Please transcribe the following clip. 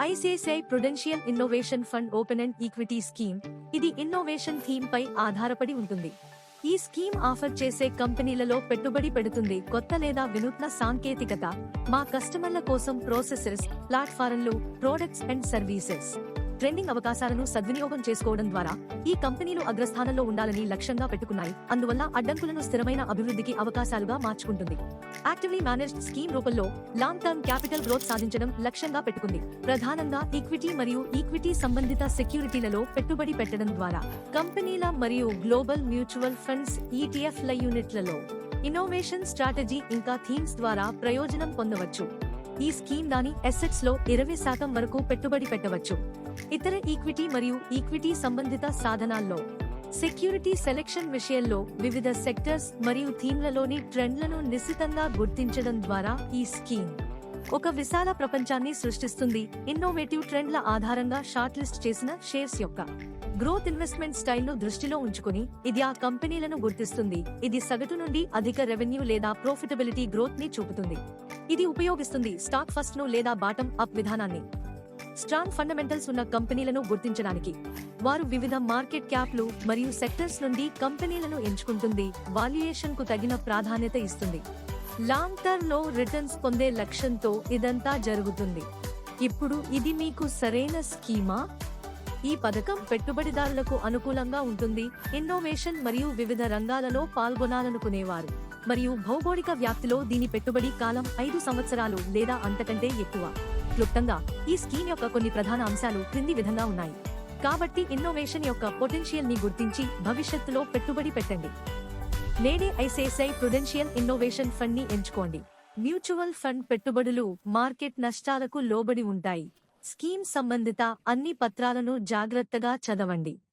ICICI Prudential innovation fund open and equity scheme ఇది innovation theme పై ఆధారపడి ఉంటుంది. ఈ స్కీమ్ ఆఫర్ చేసే కంపెనీలలో పెట్టుబడి పెడుతుంది కొత్త లేదా వినూత్న సాంకేతికత, మా కస్టమర్ల కోసం ప్రాసెసర్స్, ప్లాట్ఫారంలు, ప్రొడక్ట్స్ అండ్ సర్వీసెస్. ట్రెండింగ్ అవకాశాలను సద్వినియోగం చేసుకోవడం ద్వారా ఈ కంపెనీలు అగ్రస్థానంలో ఉండాలని లక్ష్యంగా పెట్టుకున్నాయి, అందువల్ల అడ్డంకులను స్థిరమైన అభివృద్ధికి అవకాశాలుగా మార్చుకుంటుంది. యాక్టివ్లీ మేనేజ్డ్ స్కీమ్ రూపంలో లాంగ్ టర్మ్ క్యాపిటల్ గ్రోత్ సాధించడం లక్ష్యంగా పెట్టుకుంది. ప్రధానంగా ఈక్విటీ మరియు ఈక్విటీ సంబంధిత సెక్యూరిటీలలో పెట్టుబడి పెట్టడం ద్వారా కంపెనీల మరియు గ్లోబల్ మ్యూచువల్ ఫండ్స్ ETF ల యూనిట్లలో ఇన్నోవేషన్ స్ట్రాటజీ ఇంకా థీమ్స్ ద్వారా ప్రయోజనం పొందవచ్చు. ఈ స్కీమ్ దాని అసెట్స్ లో 20% వరకు పెట్టుబడి పెట్టవచ్చు. ఇతర ఈక్విటీ మరియు ఈక్విటీ సంబంధిత సాధనాల్లో సెక్యూరిటీ సెలెక్షన్ విషయంలో వివిధ సెక్టర్స్ మరియు థీమ్లలోని ట్రెండ్లను నిశితంగా గుర్తించడం ద్వారా ఈ స్కీమ్ ఒక విశాల ప్రపంచాన్ని సృష్టిస్తుంది. ఇన్నోవేటివ్ ట్రెండ్ల ఆధారంగా షార్ట్ లిస్ట్ చేసిన షేర్స్ యొక్క గ్రోత్ ఇన్వెస్ట్మెంట్ స్టైల్ను దృష్టిలో ఉంచుకుని ఇది ఆ కంపెనీలను గుర్తిస్తుంది. ఇది సగటు నుండి అధిక రెవెన్యూ లేదా ప్రాఫిటబిలిటీ గ్రోత్ ని చూపుతుంది. ఇది ఉపయోగిస్తుంది స్టాక్ ఫస్ట్ ను లేదా బాటమ్ అప్ విధానాన్ని. స్ట్రాంగ్ ఫండమెంటల్స్ ఉన్న కంపెనీలను గుర్తించడానికి వారు వివిధ మార్కెట్ క్యాప్లు మరియు సెక్టర్స్ నుండి కంపెనీలను ఎంచుకుంటుంది. వాల్యుయేషన్ కు తగిన ప్రాధాన్యత ఇస్తుంది. లాంగ్ టర్మ్ లో రిటర్న్స్ పొందే లక్ష్యంతో ఇదంతా జరుగుతుంది. ఇప్పుడు ఇది మీకు సరైన స్కీమా? ఈ పథకం పెట్టుబడిదారులకు అనుకూలంగా ఉంటుంది. ఇన్నోవేషన్ మరియు వివిధ రంగాలలో పాల్గొనాలనుకునేవారు మరియు భౌగోళిక వ్యాప్తిలో దీని పెట్టుబడి కాలం 5 సంవత్సరాలు లేదా అంతకంటే ఎక్కువ. క్లుప్తంగా ఈ స్కీమ్ యొక్క కొన్ని ప్రధాన అంశాలు క్రింది విధంగా ఉన్నాయి. కాబట్టి ఇన్నోవేషన్ యొక్క పొటెన్షియల్ ని గుర్తించి భవిష్యత్తులో పెట్టుబడి పెట్టండి. నేడే ఐసిఐసిఐ ప్రుడెన్షియల్ ఇన్నోవేషన్ ఫండ్ ని ఎంచుకోండి. మ్యూచువల్ ఫండ్ పెట్టుబడులు మార్కెట్ నష్టాలకు లోబడి ఉంటాయి. స్కీమ్ సంబంధిత అన్ని పత్రాలను జాగ్రత్తగా చదవండి.